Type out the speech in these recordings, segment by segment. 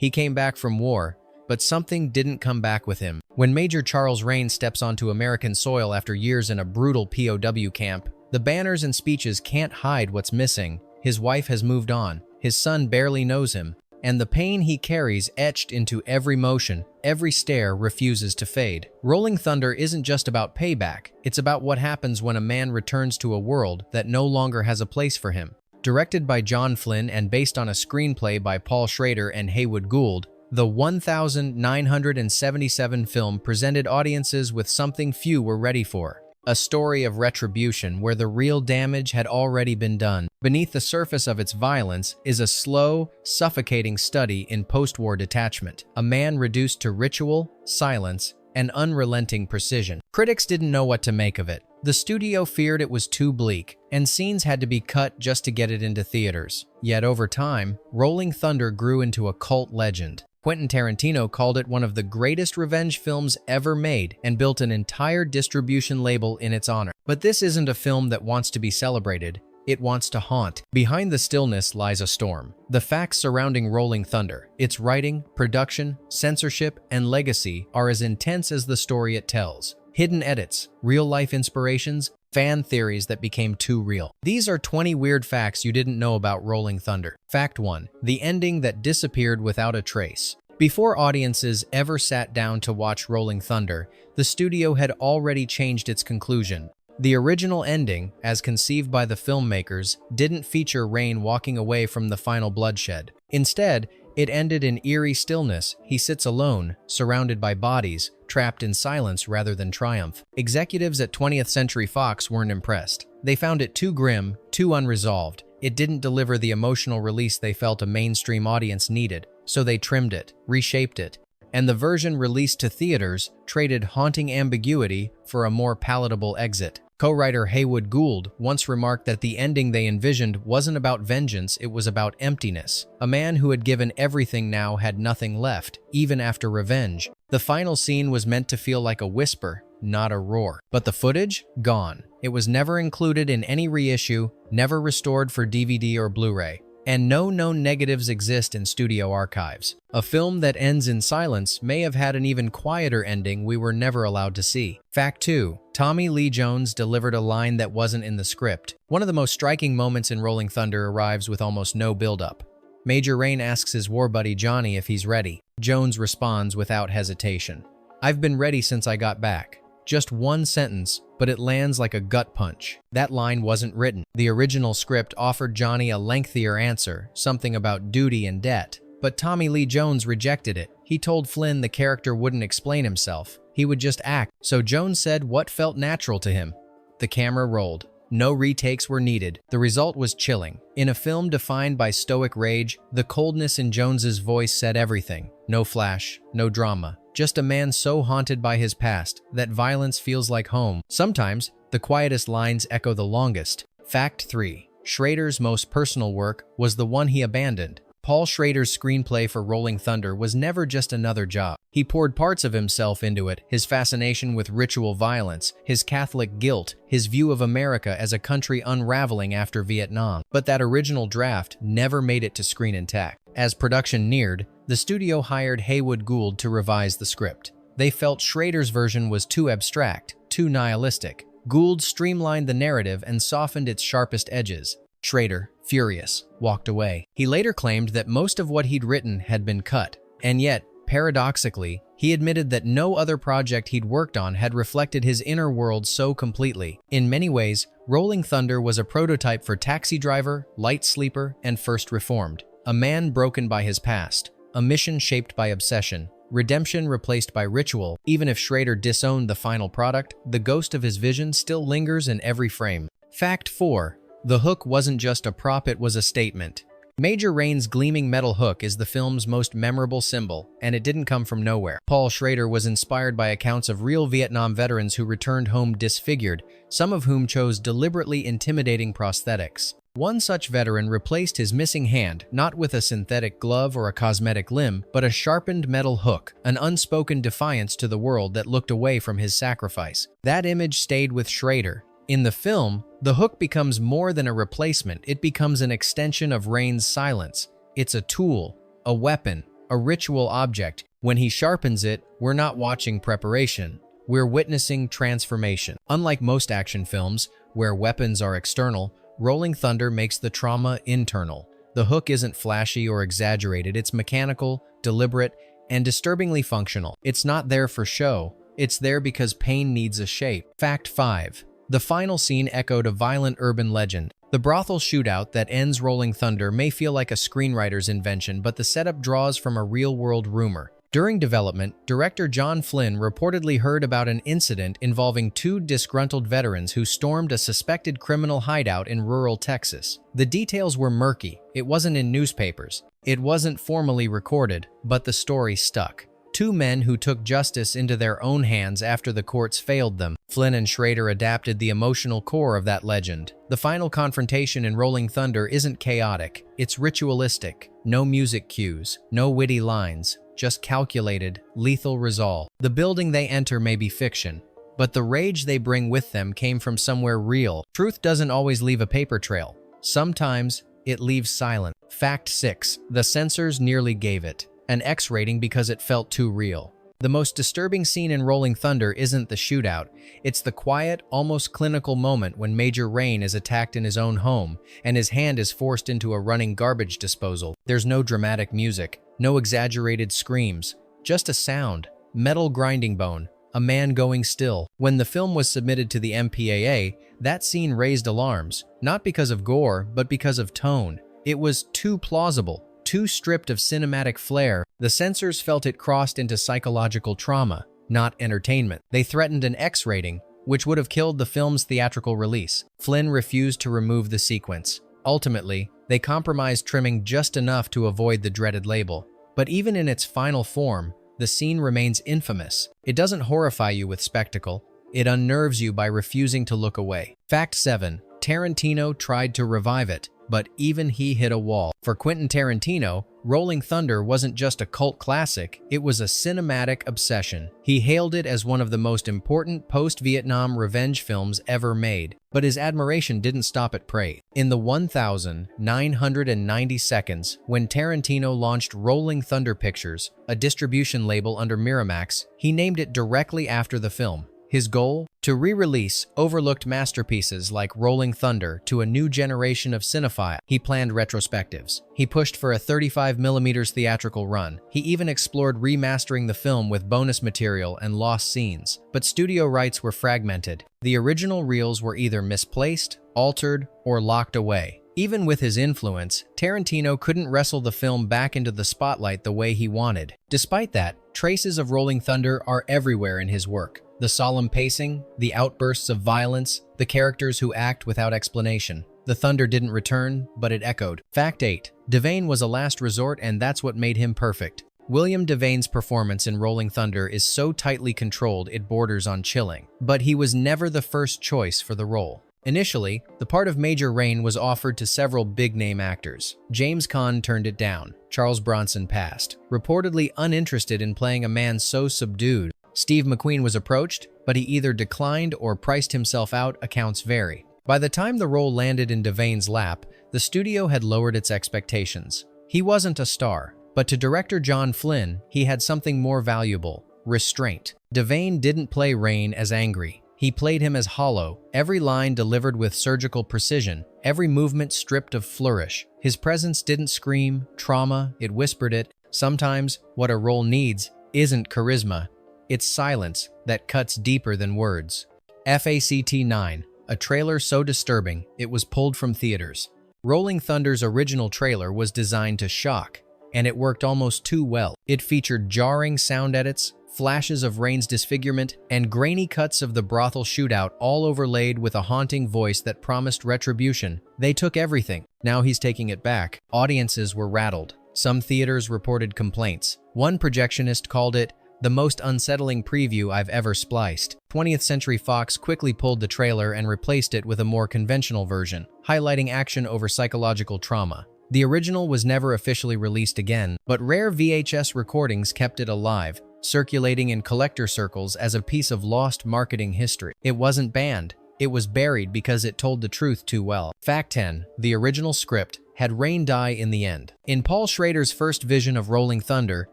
He came back from war, but something didn't come back with him. When Major Charles Rain steps onto American soil after years in a brutal POW camp, the banners and speeches can't hide what's missing. His wife has moved on, his son barely knows him, and the pain he carries etched into every motion, every stare refuses to fade. Rolling Thunder isn't just about payback, it's about what happens when a man returns to a world that no longer has a place for him. Directed by John Flynn and based on a screenplay by Paul Schrader and Haywood Gould, the 1977 film presented audiences with something few were ready for. A story of retribution where the real damage had already been done. Beneath the surface of its violence is a slow, suffocating study in post-war detachment. A man reduced to ritual, silence, and unrelenting precision. Critics didn't know what to make of it. The studio feared it was too bleak, and scenes had to be cut just to get it into theaters. Yet over time, Rolling Thunder grew into a cult legend. Quentin Tarantino called it one of the greatest revenge films ever made and built an entire distribution label in its honor. But this isn't a film that wants to be celebrated, it wants to haunt. Behind the stillness lies a storm. The facts surrounding Rolling Thunder, its writing, production, censorship, and legacy are as intense as the story it tells. Hidden edits, real-life inspirations, fan theories that became too real. These are 20 weird facts you didn't know about Rolling Thunder. Fact 1. The ending that disappeared without a trace. Before audiences ever sat down to watch Rolling Thunder, the studio had already changed its conclusion. The original ending, as conceived by the filmmakers, didn't feature Rain walking away from the final bloodshed. Instead, it ended in eerie stillness. He sits alone, surrounded by bodies, trapped in silence rather than triumph. Executives at 20th Century Fox weren't impressed. They found it too grim, too unresolved. It didn't deliver the emotional release they felt a mainstream audience needed, so they trimmed it, reshaped it, and the version released to theaters traded haunting ambiguity for a more palatable exit. Co-writer Haywood Gould once remarked that the ending they envisioned wasn't about vengeance, it was about emptiness. A man who had given everything now had nothing left, even after revenge. The final scene was meant to feel like a whisper, not a roar. But the footage? Gone. It was never included in any reissue, never restored for DVD or Blu-ray. And no known negatives exist in studio archives. A film that ends in silence may have had an even quieter ending we were never allowed to see. Fact 2. Tommy Lee Jones delivered a line that wasn't in the script. One of the most striking moments in Rolling Thunder arrives with almost no build-up. Major Rain asks his war buddy Johnny if he's ready. Jones responds without hesitation. "I've been ready since I got back." Just one sentence, but it lands like a gut punch. That line wasn't written. The original script offered Johnny a lengthier answer, something about duty and debt. But Tommy Lee Jones rejected it. He told Flynn the character wouldn't explain himself. He would just act. So Jones said what felt natural to him. The camera rolled. No retakes were needed. The result was chilling. In a film defined by stoic rage, the coldness in Jones's voice said everything. No flash, no drama. Just a man so haunted by his past that violence feels like home. Sometimes, the quietest lines echo the longest. Fact 3. Schrader's most personal work was the one he abandoned. Paul Schrader's screenplay for Rolling Thunder was never just another job. He poured parts of himself into it, his fascination with ritual violence, his Catholic guilt, his view of America as a country unraveling after Vietnam. But that original draft never made it to screen intact. As production neared, the studio hired Haywood Gould to revise the script. They felt Schrader's version was too abstract, too nihilistic. Gould streamlined the narrative and softened its sharpest edges. Schrader, furious, walked away. He later claimed that most of what he'd written had been cut, and yet, paradoxically, he admitted that no other project he'd worked on had reflected his inner world so completely. In many ways, Rolling Thunder was a prototype for Taxi Driver, Light Sleeper, and First Reformed. A man broken by his past, a mission shaped by obsession, redemption replaced by ritual. Even if Schrader disowned the final product, the ghost of his vision still lingers in every frame. Fact 4. The hook wasn't just a prop, it was a statement. Major Rain's gleaming metal hook is the film's most memorable symbol, and it didn't come from nowhere. Paul Schrader was inspired by accounts of real Vietnam veterans who returned home disfigured, some of whom chose deliberately intimidating prosthetics. One such veteran replaced his missing hand, not with a synthetic glove or a cosmetic limb, but a sharpened metal hook, an unspoken defiance to the world that looked away from his sacrifice. That image stayed with Schrader. In the film, the hook becomes more than a replacement, it becomes an extension of Rain's silence. It's a tool, a weapon, a ritual object. When he sharpens it, we're not watching preparation. We're witnessing transformation. Unlike most action films, where weapons are external, Rolling Thunder makes the trauma internal. The hook isn't flashy or exaggerated, it's mechanical, deliberate, and disturbingly functional. It's not there for show, it's there because pain needs a shape. Fact 5. The final scene echoed a violent urban legend. The brothel shootout that ends Rolling Thunder may feel like a screenwriter's invention, but the setup draws from a real-world rumor. During development, director John Flynn reportedly heard about an incident involving two disgruntled veterans who stormed a suspected criminal hideout in rural Texas. The details were murky. It wasn't in newspapers. It wasn't formally recorded, but the story stuck. Two men who took justice into their own hands after the courts failed them. Flynn and Schrader adapted the emotional core of that legend. The final confrontation in Rolling Thunder isn't chaotic, it's ritualistic. No music cues, no witty lines, just calculated, lethal resolve. The building they enter may be fiction, but the rage they bring with them came from somewhere real. Truth doesn't always leave a paper trail. Sometimes it leaves silent. Fact 6. The censors nearly gave it an X rating because it felt too real. The most disturbing scene in Rolling Thunder isn't the shootout, it's the quiet, almost clinical moment when Major Rain is attacked in his own home and his hand is forced into a running garbage disposal. There's no dramatic music, no exaggerated screams, just a sound, metal grinding bone, a man going still. When the film was submitted to the MPAA, that scene raised alarms, not because of gore, but because of tone. It was too plausible. Too stripped of cinematic flair. The censors felt it crossed into psychological trauma, not entertainment. They threatened an X rating, which would have killed the film's theatrical release. Flynn refused to remove the sequence. Ultimately, they compromised, trimming just enough to avoid the dreaded label. But even in its final form, the scene remains infamous. It doesn't horrify you with spectacle. It unnerves you by refusing to look away. Fact 7. Tarantino tried to revive it, but even he hit a wall. For Quentin Tarantino, Rolling Thunder wasn't just a cult classic, it was a cinematic obsession. He hailed it as one of the most important post-Vietnam revenge films ever made. But his admiration didn't stop at Prey. In the 1,990 seconds, when Tarantino launched Rolling Thunder Pictures, a distribution label under Miramax, he named it directly after the film. His goal? To re-release overlooked masterpieces like Rolling Thunder to a new generation of cinephiles. He planned retrospectives. He pushed for a 35mm theatrical run. He even explored remastering the film with bonus material and lost scenes. But studio rights were fragmented. The original reels were either misplaced, altered, or locked away. Even with his influence, Tarantino couldn't wrestle the film back into the spotlight the way he wanted. Despite that, traces of Rolling Thunder are everywhere in his work. The solemn pacing, the outbursts of violence, the characters who act without explanation. The thunder didn't return, but it echoed. Fact 8. Devane was a last resort, and that's what made him perfect. William Devane's performance in Rolling Thunder is so tightly controlled it borders on chilling. But he was never the first choice for the role. Initially, the part of Major Rain was offered to several big-name actors. James Caan turned it down. Charles Bronson passed, reportedly uninterested in playing a man so subdued. Steve McQueen was approached, but he either declined or priced himself out. Accounts vary. By the time the role landed in Devane's lap, the studio had lowered its expectations. He wasn't a star, but to director John Flynn, he had something more valuable: restraint. Devane didn't play Rain as angry. He played him as hollow, every line delivered with surgical precision, every movement stripped of flourish. His presence didn't scream trauma, it whispered it. Sometimes, what a role needs isn't charisma. It's silence that cuts deeper than words. Fact 9. A trailer so disturbing, it was pulled from theaters. Rolling Thunder's original trailer was designed to shock, and it worked almost too well. It featured jarring sound edits, flashes of Rain's disfigurement, and grainy cuts of the brothel shootout, all overlaid with a haunting voice that promised retribution. They took everything. Now he's taking it back. Audiences were rattled. Some theaters reported complaints. One projectionist called it the most unsettling preview I've ever spliced. 20th Century Fox quickly pulled the trailer and replaced it with a more conventional version, highlighting action over psychological trauma. The original was never officially released again, but rare VHS recordings kept it alive, circulating in collector circles as a piece of lost marketing history. It wasn't banned. It was buried because it told the truth too well. Fact 10. The original script had Rain die in the end. In Paul Schrader's first vision of Rolling Thunder,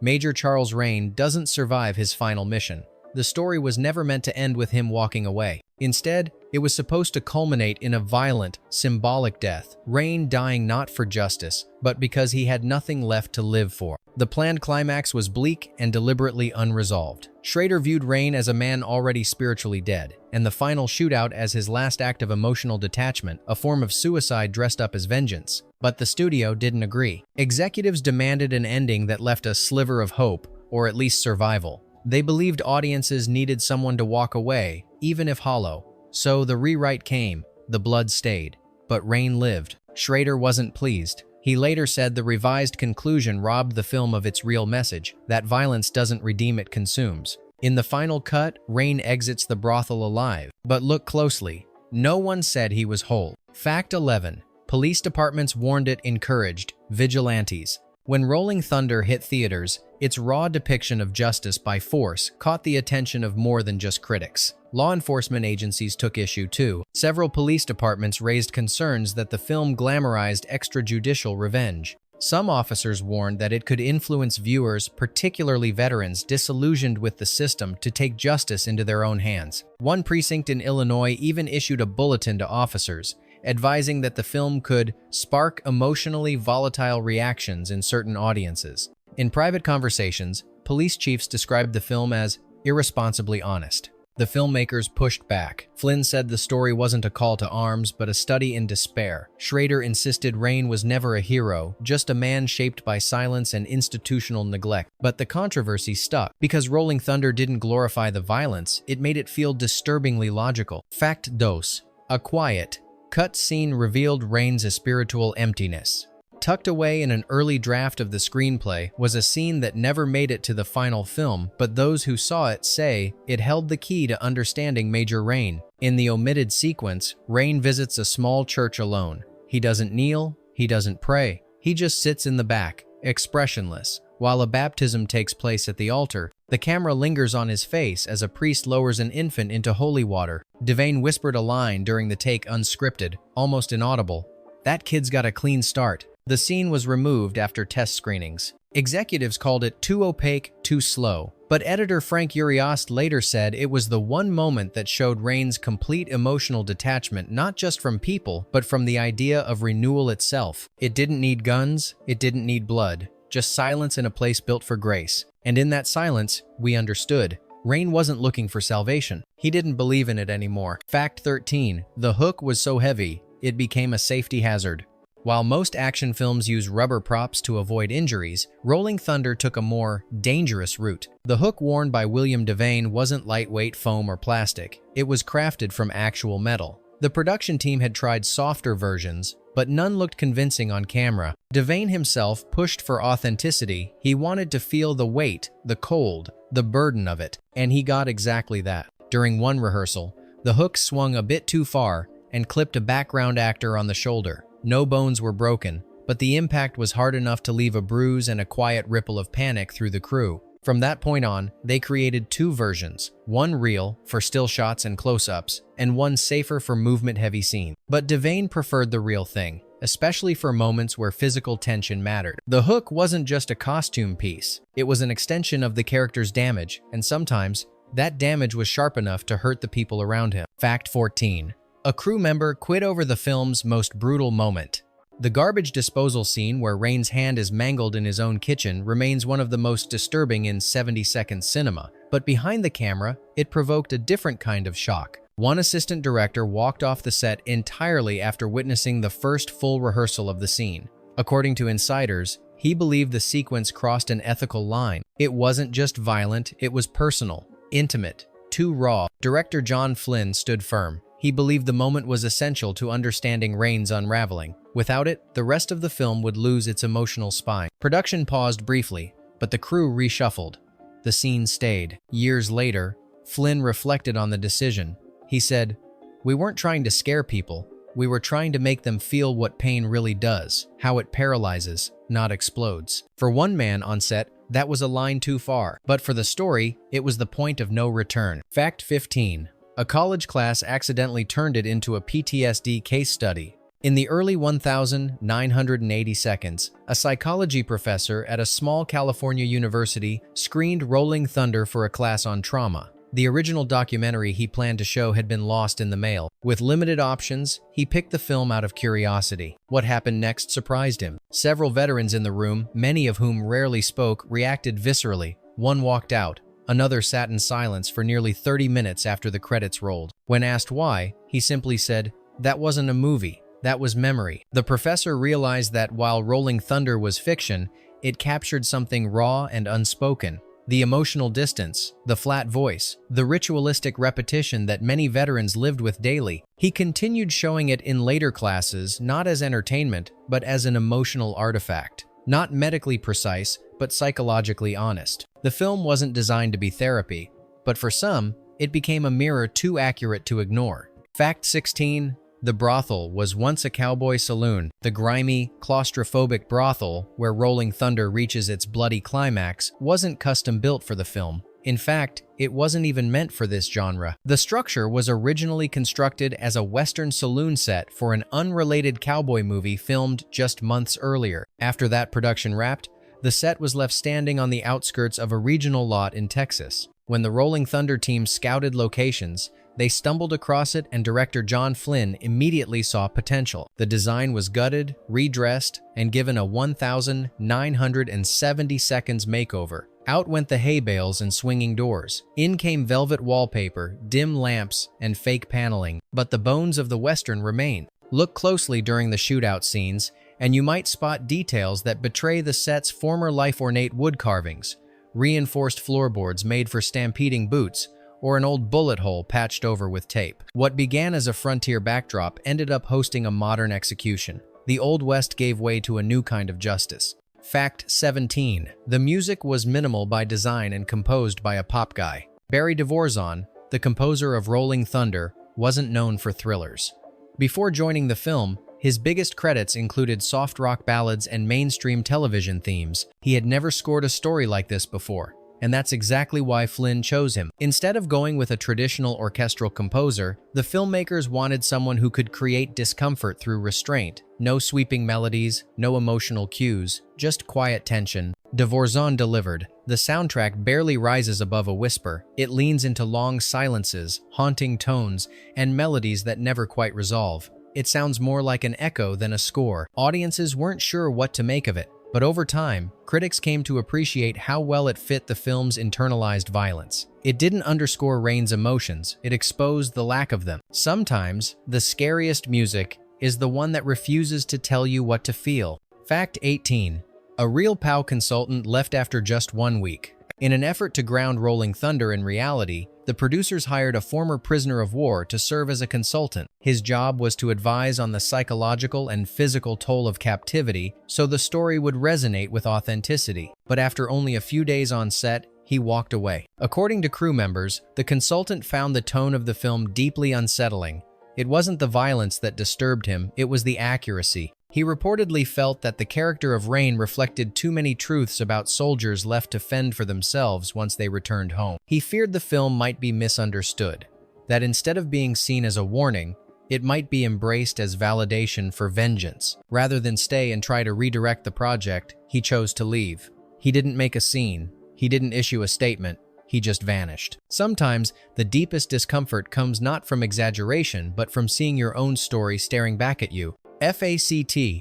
Major Charles Rain doesn't survive his final mission. The story was never meant to end with him walking away. Instead, it was supposed to culminate in a violent, symbolic death, Rain dying not for justice, but because he had nothing left to live for. The planned climax was bleak and deliberately unresolved. Schrader viewed Rain as a man already spiritually dead, and the final shootout as his last act of emotional detachment, a form of suicide dressed up as vengeance. But the studio didn't agree. Executives demanded an ending that left a sliver of hope, or at least survival. They believed audiences needed someone to walk away, even if hollow. So the rewrite came, the blood stayed, but Rain lived. Schrader wasn't pleased. He later said the revised conclusion robbed the film of its real message, that violence doesn't redeem, it consumes. In the final cut, Rain exits the brothel alive. But look closely. No one said he was whole. Fact 11. Police departments warned it encouraged vigilantes. When Rolling Thunder hit theaters, its raw depiction of justice by force caught the attention of more than just critics. Law enforcement agencies took issue too. Several police departments raised concerns that the film glamorized extrajudicial revenge. Some officers warned that it could influence viewers, particularly veterans disillusioned with the system, to take justice into their own hands. One precinct in Illinois even issued a bulletin to officers, advising that the film could spark emotionally volatile reactions in certain audiences. In private conversations, police chiefs described the film as irresponsibly honest. The filmmakers pushed back. Flynn said the story wasn't a call to arms, but a study in despair. Schrader insisted Rain was never a hero, just a man shaped by silence and institutional neglect. But the controversy stuck. Because Rolling Thunder didn't glorify the violence, it made it feel disturbingly logical. Fact dos. A quiet, cut scene revealed Rain's spiritual emptiness. Tucked away in an early draft of the screenplay was a scene that never made it to the final film, but those who saw it say it held the key to understanding Major Rain. In the omitted sequence, Rain visits a small church alone. He doesn't kneel, he doesn't pray. He just sits in the back, expressionless. While a baptism takes place at the altar, the camera lingers on his face as a priest lowers an infant into holy water. Devane whispered a line during the take, unscripted, almost inaudible. "That kid's got a clean start." The scene was removed after test screenings. Executives called it too opaque, too slow. But editor Frank Uriost later said it was the one moment that showed Rain's complete emotional detachment, not just from people, but from the idea of renewal itself. It didn't need guns, it didn't need blood, just silence in a place built for grace. And in that silence, we understood. Rain wasn't looking for salvation. He didn't believe in it anymore. Fact 13. The hook was so heavy, it became a safety hazard. While most action films use rubber props to avoid injuries, Rolling Thunder took a more dangerous route. The hook worn by William Devane wasn't lightweight foam or plastic. It was crafted from actual metal. The production team had tried softer versions, but none looked convincing on camera. Devane himself pushed for authenticity. He wanted to feel the weight, the cold, the burden of it, and he got exactly that. During one rehearsal, the hook swung a bit too far and clipped a background actor on the shoulder. No bones were broken, but the impact was hard enough to leave a bruise and a quiet ripple of panic through the crew. From that point on, they created two versions, one real, for still shots and close-ups, and one safer for movement-heavy scenes. But Devane preferred the real thing, especially for moments where physical tension mattered. The hook wasn't just a costume piece, it was an extension of the character's damage, and sometimes, that damage was sharp enough to hurt the people around him. Fact 14. A crew member quit over the film's most brutal moment. The garbage disposal scene where Rain's hand is mangled in his own kitchen remains one of the most disturbing in 70-second cinema, but behind the camera, it provoked a different kind of shock. One assistant director walked off the set entirely after witnessing the first full rehearsal of the scene. According to insiders, he believed the sequence crossed an ethical line. It wasn't just violent, it was personal, intimate, too raw. Director John Flynn stood firm. He believed the moment was essential to understanding Rain's unraveling. Without it, the rest of the film would lose its emotional spine. Production paused briefly, but the crew reshuffled. The scene stayed. Years later, Flynn reflected on the decision. He said, "We weren't trying to scare people. We were trying to make them feel what pain really does, how it paralyzes, not explodes." For one man on set, that was a line too far. But for the story, it was the point of no return. Fact 15. A college class accidentally turned it into a PTSD case study. In the early 1980 seconds, a psychology professor at a small California university screened Rolling Thunder for a class on trauma. The original documentary he planned to show had been lost in the mail. With limited options, he picked the film out of curiosity. What happened next surprised him. Several veterans in the room, many of whom rarely spoke, reacted viscerally. One walked out. Another sat in silence for nearly 30 minutes after the credits rolled. When asked why, he simply said, "That wasn't a movie. That was memory." The professor realized that while Rolling Thunder was fiction, it captured something raw and unspoken. The emotional distance, the flat voice, the ritualistic repetition that many veterans lived with daily. He continued showing it in later classes, not as entertainment, but as an emotional artifact. Not medically precise, but psychologically honest. The film wasn't designed to be therapy, but for some, it became a mirror too accurate to ignore. Fact 16. The brothel was once a cowboy saloon. The grimy, claustrophobic brothel, where Rolling Thunder reaches its bloody climax, wasn't custom-built for the film. In fact, it wasn't even meant for this genre. The structure was originally constructed as a Western saloon set for an unrelated cowboy movie filmed just months earlier. After that production wrapped, the set was left standing on the outskirts of a regional lot in Texas. When the Rolling Thunder team scouted locations, they stumbled across it, and director John Flynn immediately saw potential. The design was gutted, redressed, and given a 1,970 seconds makeover. Out went the hay bales and swinging doors. In came velvet wallpaper, dim lamps, and fake paneling. But the bones of the Western remain. Look closely during the shootout scenes, and you might spot details that betray the set's former life: ornate wood carvings, reinforced floorboards made for stampeding boots, or an old bullet hole patched over with tape. What began as a frontier backdrop ended up hosting a modern execution. The Old West gave way to a new kind of justice. Fact 17. The music was minimal by design and composed by a pop guy. Barry Devane, the composer of Rolling Thunder, wasn't known for thrillers. Before joining the film, his biggest credits included soft rock ballads and mainstream television themes. He had never scored a story like this before, and that's exactly why Flynn chose him. Instead of going with a traditional orchestral composer, the filmmakers wanted someone who could create discomfort through restraint. No sweeping melodies, no emotional cues, just quiet tension. Devane delivered. The soundtrack barely rises above a whisper. It leans into long silences, haunting tones, and melodies that never quite resolve. It sounds more like an echo than a score. Audiences weren't sure what to make of it. But over time, critics came to appreciate how well it fit the film's internalized violence. It didn't underscore Rain's emotions, it exposed the lack of them. Sometimes, the scariest music is the one that refuses to tell you what to feel. Fact 18. A real POW consultant left after just 1 week. In an effort to ground Rolling Thunder in reality, the producers hired a former prisoner of war to serve as a consultant. His job was to advise on the psychological and physical toll of captivity, so the story would resonate with authenticity. But after only a few days on set, he walked away. According to crew members, the consultant found the tone of the film deeply unsettling. It wasn't the violence that disturbed him, it was the accuracy. He reportedly felt that the character of Rain reflected too many truths about soldiers left to fend for themselves once they returned home. He feared the film might be misunderstood, that instead of being seen as a warning, it might be embraced as validation for vengeance. Rather than stay and try to redirect the project, he chose to leave. He didn't make a scene. He didn't issue a statement. He just vanished. Sometimes, the deepest discomfort comes not from exaggeration, but from seeing your own story staring back at you. Fact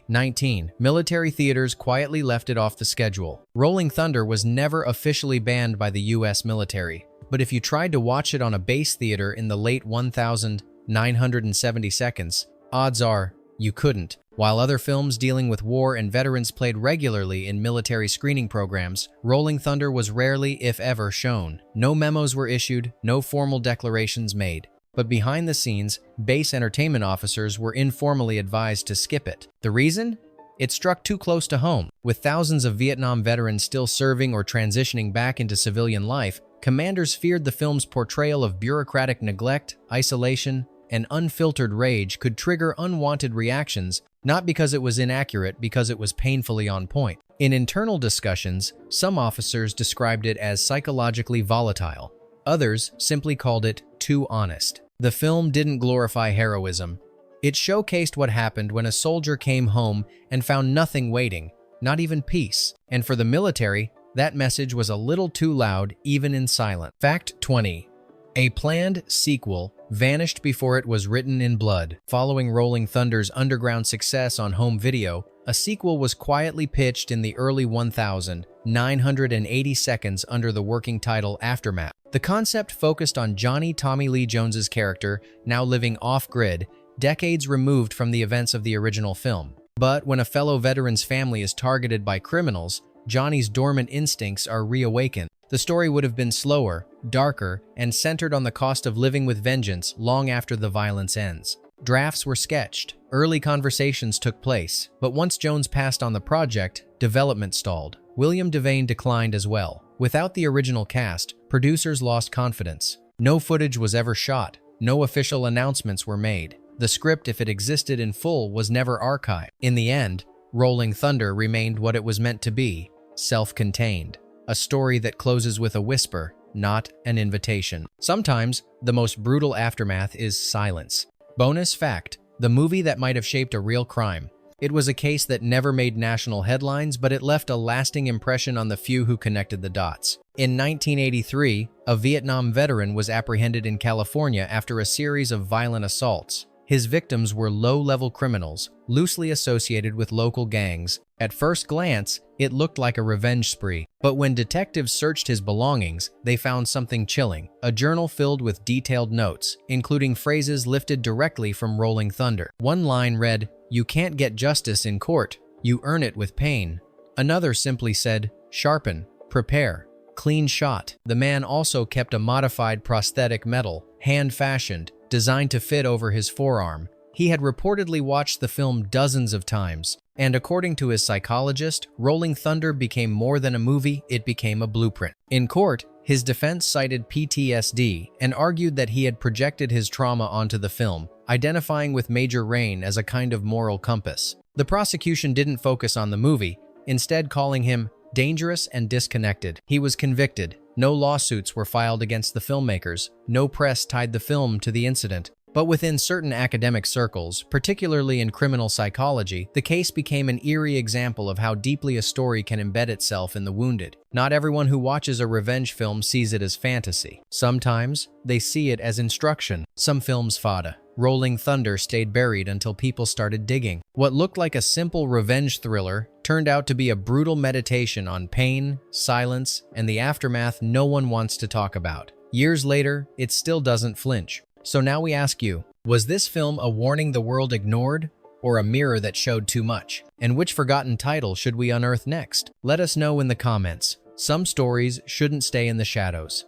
19. Military theaters quietly left it off the schedule. Rolling Thunder was never officially banned by the US military, but if you tried to watch it on a base theater in the late 1970 seconds, odds are you couldn't. While other films dealing with war and veterans played regularly in military screening programs, Rolling Thunder was rarely, if ever, shown. No memos were issued, no formal declarations made. But behind the scenes, base entertainment officers were informally advised to skip it. The reason? It struck too close to home. With thousands of Vietnam veterans still serving or transitioning back into civilian life, commanders feared the film's portrayal of bureaucratic neglect, isolation, and unfiltered rage could trigger unwanted reactions, not because it was inaccurate, because it was painfully on point. In internal discussions, some officers described it as psychologically volatile. Others simply called it too honest. The film didn't glorify heroism. It showcased what happened when a soldier came home and found nothing waiting, not even peace. And for the military, that message was a little too loud, even in silence. Fact 20. A planned sequel vanished before it was written in blood. Following Rolling Thunder's underground success on home video, a sequel was quietly pitched in the early 1980 seconds under the working title Aftermath. The concept focused on Johnny Tommy Lee Jones's character, now living off-grid, decades removed from the events of the original film. But when a fellow veteran's family is targeted by criminals, Johnny's dormant instincts are reawakened. The story would have been slower, darker, and centered on the cost of living with vengeance long after the violence ends. Drafts were sketched, early conversations took place, but once Jones passed on the project, development stalled. William Devane declined as well. Without the original cast, producers lost confidence. No footage was ever shot, no official announcements were made. The script, if it existed in full, was never archived. In the end, Rolling Thunder remained what it was meant to be, self-contained. A story that closes with a whisper, not an invitation. Sometimes, the most brutal aftermath is silence. Bonus fact, the movie that might have shaped a real crime. It was a case that never made national headlines, but it left a lasting impression on the few who connected the dots. In 1983, a Vietnam veteran was apprehended in California after a series of violent assaults. His victims were low-level criminals, loosely associated with local gangs. At first glance, it looked like a revenge spree. But when detectives searched his belongings, they found something chilling. A journal filled with detailed notes, including phrases lifted directly from Rolling Thunder. One line read, "You can't get justice in court. You earn it with pain." Another simply said, "Sharpen, prepare, clean shot." The man also kept a modified prosthetic metal, hand-fashioned, designed to fit over his forearm. He had reportedly watched the film dozens of times, and according to his psychologist, Rolling Thunder became more than a movie, it became a blueprint. In court, his defense cited PTSD and argued that he had projected his trauma onto the film, identifying with Major Rain as a kind of moral compass. The prosecution didn't focus on the movie, instead calling him dangerous and disconnected. He was convicted. No lawsuits were filed against the filmmakers. No press tied the film to the incident. But within certain academic circles, particularly in criminal psychology, the case became an eerie example of how deeply a story can embed itself in the wounded. Not everyone who watches a revenge film sees it as fantasy. Sometimes, they see it as instruction. Some films fodder. Rolling Thunder stayed buried until people started digging. What looked like a simple revenge thriller turned out to be a brutal meditation on pain, silence, and the aftermath no one wants to talk about. Years later, it still doesn't flinch. So now we ask you, was this film a warning the world ignored, or a mirror that showed too much? And which forgotten title should we unearth next? Let us know in the comments. Some stories shouldn't stay in the shadows.